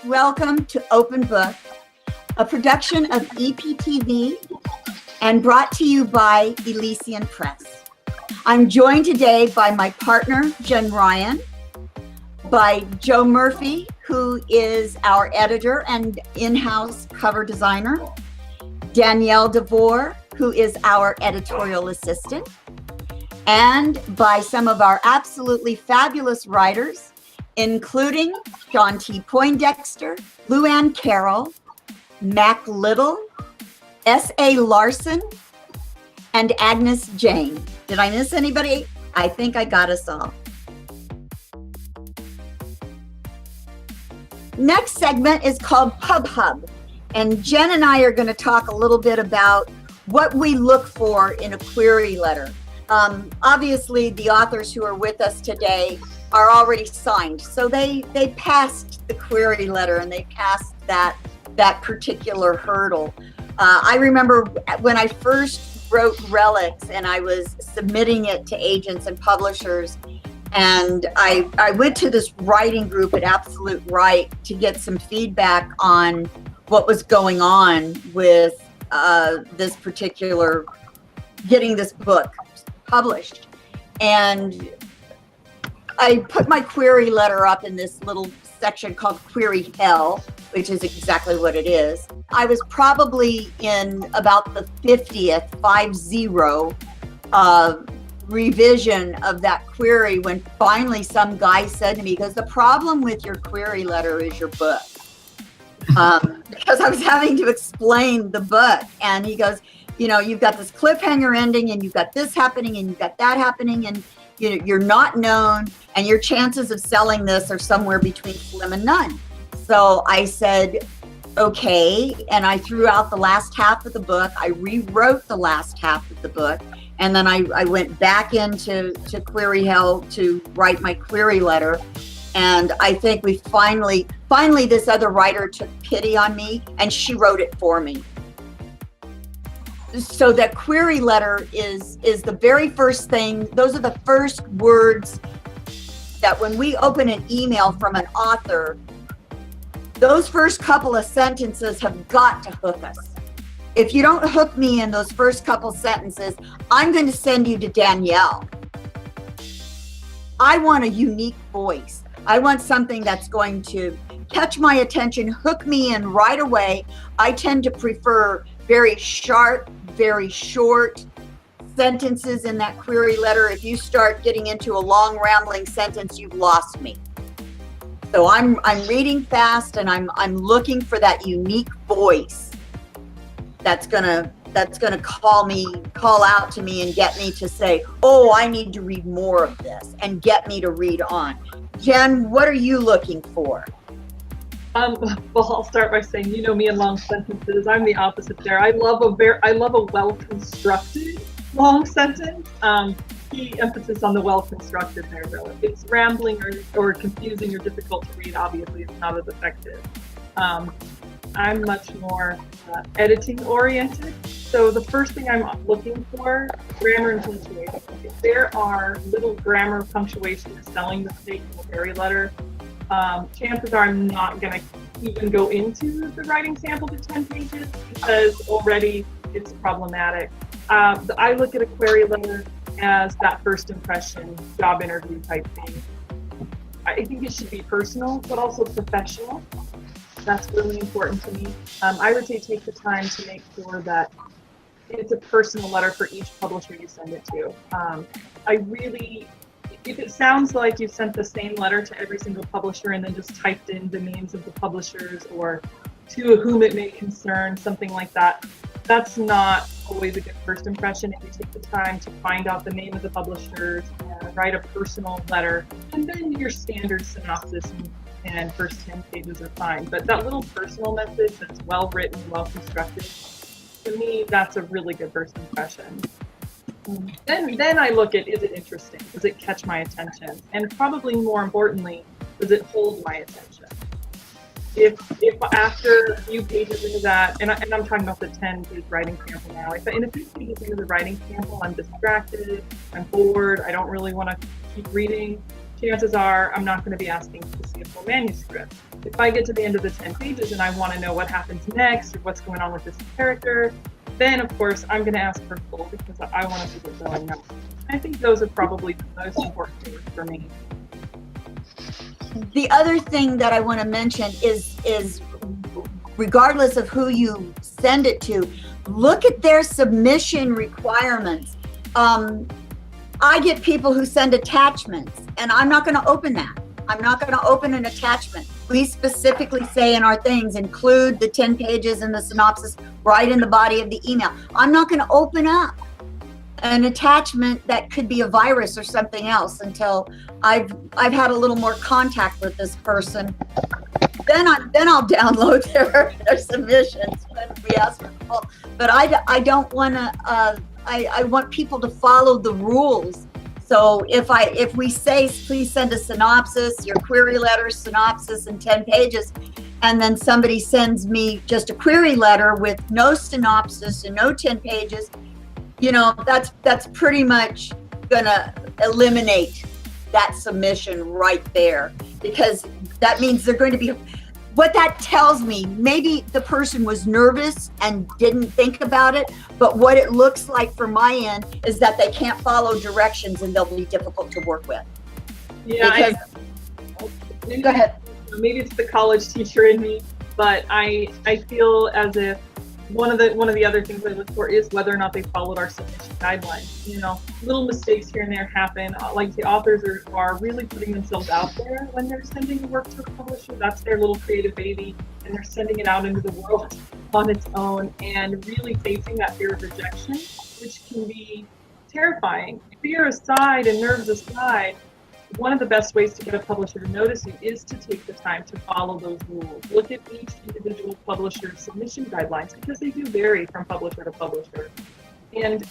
welcome to Open Book, a production of EPTV and brought to you by Ellysian Press. I'm joined today by my partner, Jen Ryan, by Joe Murphy, who is our editor and in-house cover designer, Danielle DeVore, who is our editorial assistant, and by some of our absolutely fabulous writers, including John T. Poindexter, Luann Carroll, Mac Little, S.A. Larson, and Agnes Jane. Did I miss anybody? I think I got us all. Next segment is called Pub Hub, and Jen and I are going to talk a little bit about what we look for in a query letter. Obviously, the authors who are with us today are already signed, so they passed the query letter and they passed that particular hurdle. I remember when I first wrote Relics and I was submitting it to agents and publishers, and I went to this writing group at Absolute Right to get some feedback on what was going on with this particular, getting this book published. And I put my query letter up in this little section called Query Hell, which is exactly what it is. I was probably in about the 50th, 50, revision of that query when finally some guy said to me, because the problem with your query letter is your book. Because I was having to explain the book, and he goes, you know, you've got this cliffhanger ending and you've got this happening and you've got that happening, and you're not known, and your chances of selling this are somewhere between slim and none. So I said, okay, and I threw out the last half of the book. I rewrote the last half of the book, and then I went back into Query Hell to write my query letter. And I think we finally this other writer took pity on me and she wrote it for me. So that query letter is the very first thing. Those are the first words that when we open an email from an author, those first couple of sentences have got to hook us. If you don't hook me in those first couple sentences, I'm going to send you to Danielle. I want a unique voice. I want something that's going to catch my attention, hook me in right away. I tend to prefer very sharp, very short sentences in that query letter. If you start getting into a long rambling sentence, you've lost me. So I'm reading fast, and I'm looking for that unique voice that's gonna call out to me and get me to say, oh, I need to read more of this, and get me to read on. Jen, what are you looking for? Well, I'll start by saying, you know me in long sentences. I'm the opposite there. I love a well-constructed long sentence. Key emphasis on the well-constructed there, though. If it's rambling or confusing or difficult to read, obviously it's not as effective. I'm much more editing oriented. So the first thing I'm looking for, grammar and punctuation. If there are little grammar, punctuation, or spelling mistakes in the query letter, chances are I'm not going to even go into the writing sample to 10 pages because already it's problematic. I look at a query letter as that first impression, job interview type thing. I think it should be personal, but also professional. That's really important to me. I would say take the time to make sure that it's a personal letter for each publisher you send it to. If it sounds like you sent the same letter to every single publisher and then just typed in the names of the publishers or to whom it may concern, something like that, that's not always a good first impression. If you take the time to find out the name of the publishers and write a personal letter, and then your standard synopsis and first 10 pages are fine. But that little personal message that's well written, well constructed, to me, that's a really good first impression. Then I look at, is it interesting? Does it catch my attention? And probably more importantly, does it hold my attention? If after a few pages into that, and I'm talking about the 10-page writing sample now, if in a few pages into the writing sample I'm distracted, I'm bored, I don't really want to keep reading, chances are I'm not going to be asking to see a full manuscript. If I get to the end of the 10 pages and I want to know what happens next or what's going on with this character, then of course I'm going to ask for full because I want to see what's going on. I think those are probably the most important things for me. The other thing that I want to mention is regardless of who you send it to, look at their submission requirements. I get people who send attachments, and I'm not going to open that. I'm not going to open an attachment. We specifically say in our things, include the 10 pages and the synopsis right in the body of the email. I'm not going to open up an attachment that could be a virus or something else until I've had a little more contact with this person. Then I'll download their submissions when we ask for full. But I don't want to. I want people to follow the rules. So if we say, please send a synopsis, your query letter synopsis in 10 pages, and then somebody sends me just a query letter with no synopsis and no 10 pages, that's pretty much gonna eliminate that submission right there, because that means they're going to be, what that tells me, maybe the person was nervous and didn't think about it, but what it looks like from my end is that they can't follow directions and they'll be difficult to work with. Yeah, go ahead. Maybe it's the college teacher in me, but I feel as if one of the other things I look for is whether or not they followed our submission guidelines. Little mistakes here and there happen. Like the authors are really putting themselves out there when they're sending the work to a publisher. That's their little creative baby, and they're sending it out into the world on its own and really facing that fear of rejection, which can be terrifying. Fear aside and nerves aside, one of the best ways to get a publisher to notice you is to take the time to follow those rules. Look at each individual publisher's submission guidelines, because they do vary from publisher to publisher, and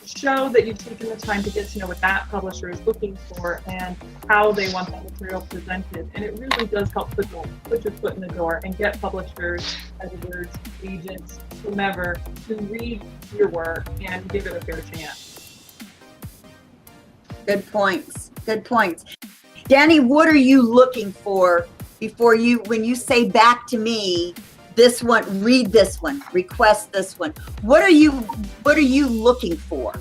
show that you've taken the time to get to know what that publisher is looking for and how they want that material presented. And it really does help put your foot in the door and get publishers, editors, agents, whomever, to read your work and give it a fair chance. Good points. Good points. Danny, what are you looking for when you say back to me, this one, read this one, request this one? What are you looking for?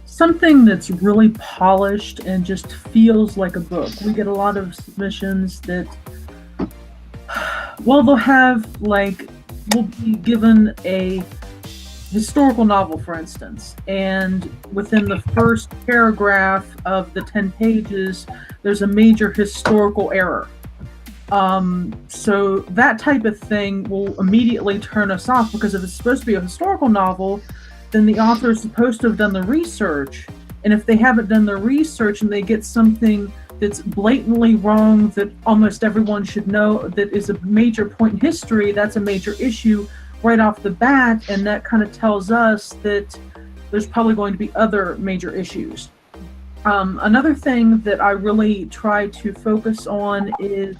Something that's really polished and just feels like a book. We get a lot of submissions that, well, we'll be given a historical novel, for instance, and within the first paragraph of the 10 pages, there's a major historical error. So that type of thing will immediately turn us off, because if it's supposed to be a historical novel, then the author is supposed to have done the research. And if they haven't done the research and they get something that's blatantly wrong that almost everyone should know that is a major point in history, that's a major issue right off the bat, and that kind of tells us that there's probably going to be other major issues. Another thing that I really try to focus on is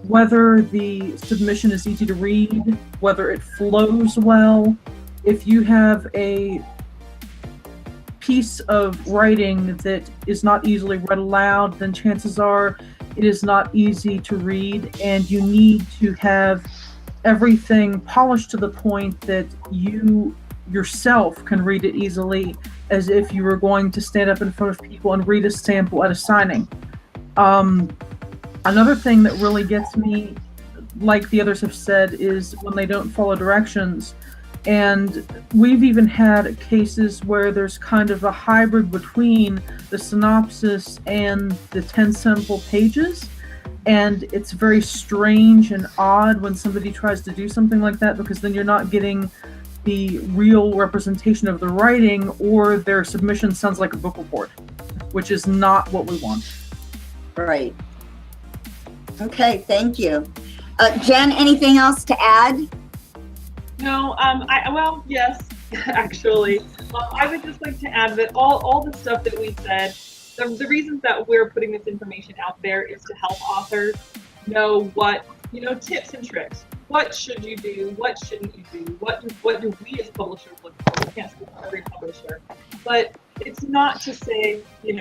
whether the submission is easy to read, whether it flows well. If you have a piece of writing that is not easily read aloud, then chances are it is not easy to read, and you need to have everything polished to the point that you yourself can read it easily, as if you were going to stand up in front of people and read a sample at a signing. Another thing that really gets me, like the others have said, is when they don't follow directions. And we've even had cases where there's kind of a hybrid between the synopsis and the 10 sample pages. And it's very strange and odd when somebody tries to do something like that, because then you're not getting the real representation of the writing, or their submission sounds like a book report, which is not what we want. Right. Okay, thank you. Jen, anything else to add? No, well, yes, actually. I would just like to add that all the stuff that we said, the reasons that we're putting this information out there is to help authors know what, tips and tricks. What should you do? What shouldn't you do? What do we as publishers look for? We can't speak for every publisher. But it's not to say, you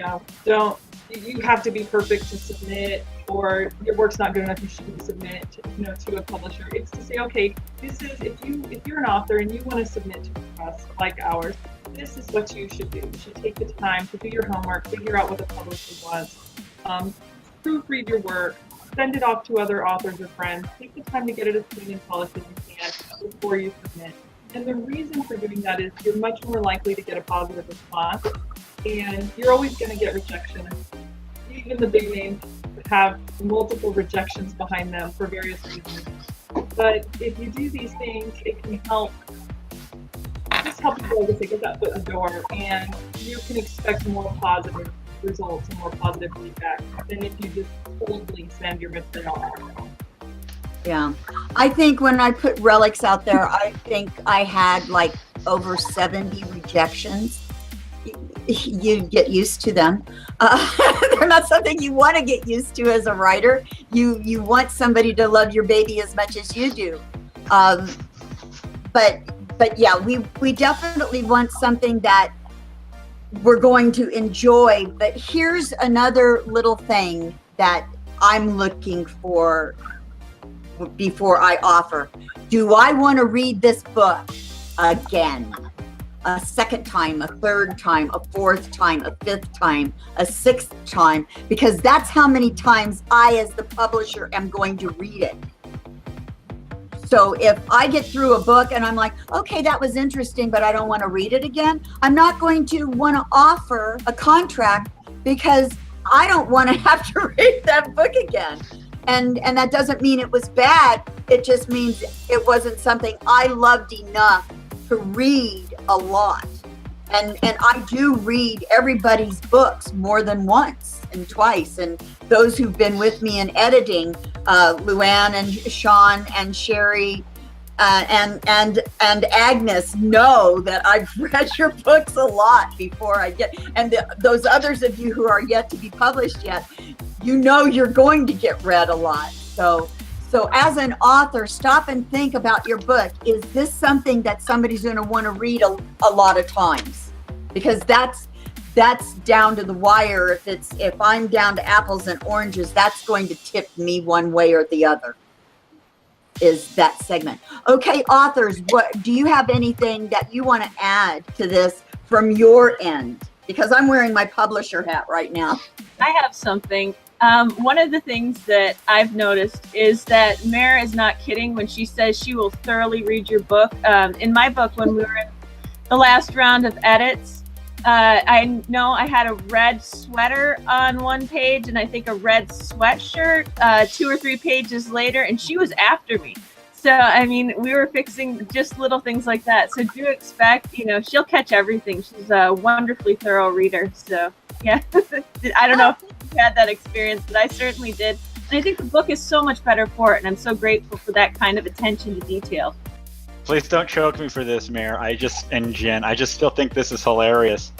have to be perfect to submit, or your work's not good enough, you shouldn't submit to a publisher. It's to say, okay, this is if you're an author and you want to submit to a press like ours, this is what you should do. You should take the time to do your homework, figure out what the publisher wants, proofread your work, send it off to other authors or friends. Take the time to get it as clean and polished as you can before you submit. And the reason for doing that is you're much more likely to get a positive response, and you're always going to get rejection. Even the big names have multiple rejections behind them for various reasons. But if you do these things, it can help people to get that foot in the door, and you can expect more positive results and more positive feedback than if you just coldly send your material out. Yeah. I think when I put relics out there, I think I had like over 70 rejections. You get used to them. They're not something you want to get used to as a writer. You want somebody to love your baby as much as you do. But yeah, we definitely want something that we're going to enjoy. But here's another little thing that I'm looking for before I offer. Do I want to read this book again? A second time, a third time, a fourth time, a fifth time, a sixth time? Because that's how many times I, as the publisher, am going to read it. So if I get through a book and I'm like, okay, that was interesting, but I don't want to read it again, I'm not going to want to offer a contract because I don't want to have to read that book again. And that doesn't mean it was bad. It just means it wasn't something I loved enough to read a lot. And I do read everybody's books more than once and twice. And those who've been with me in editing, Luann and Sean and Sherry and Agnes know that I've read your books a lot before I get, and those others of you who are yet to be published yet, you know you're going to get read a lot. So as an author, stop and think about your book. Is this something that somebody's going to want to read a lot of times? Because that's down to the wire. If I'm down to apples and oranges, that's going to tip me one way or the other, is that segment. Okay, authors, what do you have anything that you want to add to this from your end? Because I'm wearing my publisher hat right now. I have something. One of the things that I've noticed is that Maer is not kidding when she says she will thoroughly read your book. In my book, when we were in the last round of edits, I know I had a red sweater on one page and I think a red sweatshirt 2 or 3 pages later, and she was after me. So, I mean, we were fixing just little things like that. So do expect, she'll catch everything. She's a wonderfully thorough reader. So, yeah, I don't know if you had that experience, but I certainly did. And I think the book is so much better for it. And I'm so grateful for that kind of attention to detail. Please don't choke me for this, Maer. And Jen, I just still think this is hilarious.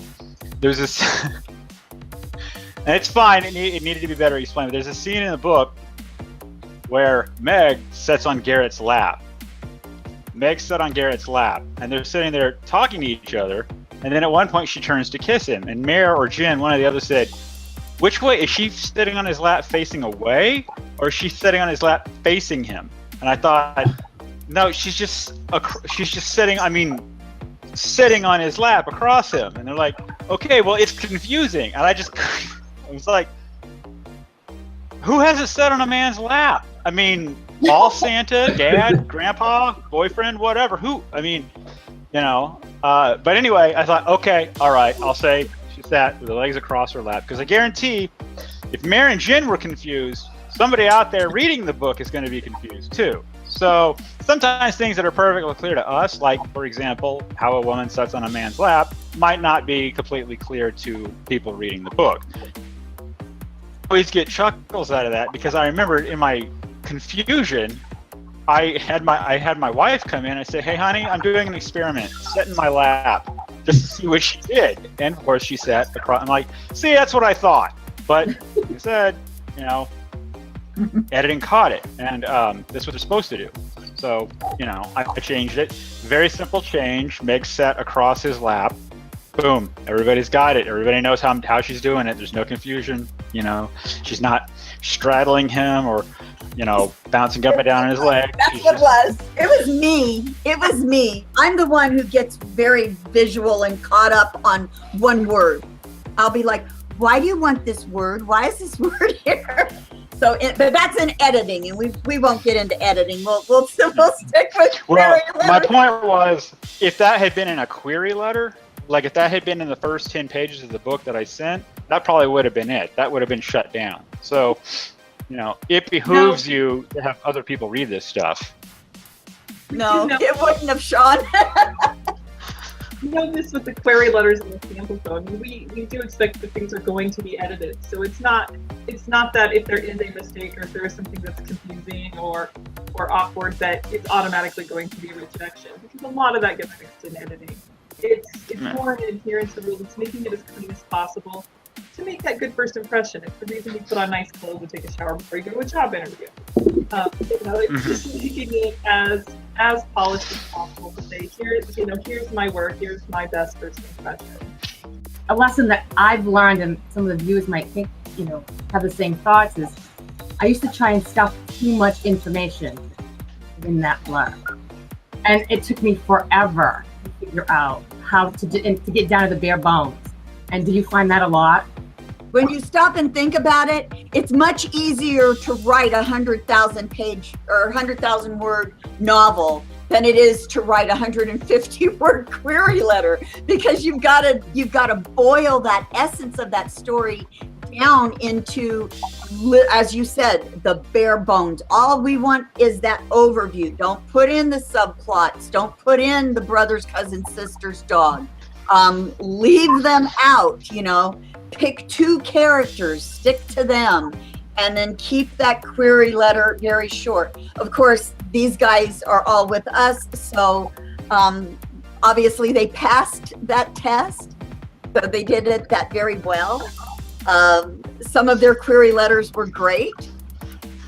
There's this, and it's fine, it needed to be better explained, but there's a scene in the book where Meg sits on Garrett's lap. Meg sat on Garrett's lap, and they're sitting there talking to each other, and then at one point she turns to kiss him, and Maer or Jen, one or the other, said, which way, is she sitting on his lap facing away, or is she sitting on his lap facing him? And I thought, no, she's just sitting on his lap across him. And they're like, okay, well, it's confusing. And I was like, who hasn't sat on a man's lap? I mean, all Santa, dad, grandpa, boyfriend, whatever. But anyway, I thought, okay, all right, I'll say she sat with her legs across her lap. Because I guarantee if Maer and Jen were confused, somebody out there reading the book is going to be confused too. So sometimes things that are perfectly clear to us, like, for example, how a woman sits on a man's lap, might not be completely clear to people reading the book. I always get chuckles out of that because I remember in my confusion, I had my wife come in and say, hey, honey, I'm doing an experiment. Sit in my lap just to see what she did. And, of course, she sat across. I'm like, see, that's what I thought. But like I said, editing caught it, and that's what they're supposed to do. So, I changed it. Very simple change. Meg sat across his lap. Boom. Everybody's got it. Everybody knows how she's doing it. There's no confusion. You know, she's not straddling him or, you know, bouncing up and down on his leg. That's She's what it just- was. It was me. It was me. I'm the one who gets very visual and caught up on one word. I'll be like, why do you want this word? Why is this word here? So, but that's in editing, and we won't get into editing. We'll stick with Well, query my letters. point was, if that had been in a query letter, like if that had been in the first 10 pages of the book that I sent, that probably would have been it. That would have been shut down. So, you know, it behooves you to have other people read this stuff. No, it wouldn't have, Sean. You know this with the query letters and the sample code. I mean, we do expect that things are going to be edited. So it's not that if there is a mistake or if there is something that's confusing or awkward that it's automatically going to be a rejection, because a lot of that gets fixed in editing. It's more an adherence to rules. It's making it as clean as possible to make that good first impression. It's the reason you put on nice clothes and take a shower before you go to a job interview. You know, it's just making it as polished as possible to say, here's my work, here's my best first impression. A lesson that I've learned, and some of the viewers might think, have the same thoughts, is I used to try and stuff too much information in that blurb. And it took me forever to figure out how to get down to the bare bones. And do you find that a lot? When you stop and think about it, it's much easier to write 100,000 page or 100,000 word novel than it is to write a 150 word query letter, because you've got to boil that essence of that story down into, as you said, the bare bones. All we want is that overview. Don't put in the subplots. Don't put in the brothers, cousins, sisters, dog. Leave them out, pick 2 characters, stick to them, and then keep that query letter very short. Of course, these guys are all with us, so obviously they passed that test, so they did it that very well. Some of their query letters were great.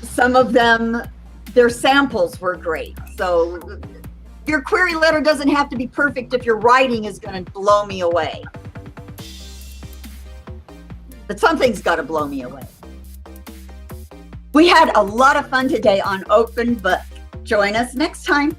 Some of them, their samples were great. So your query letter doesn't have to be perfect if your writing is going to blow me away. But something's got to blow me away. We had a lot of fun today on Open Book. Join us next time.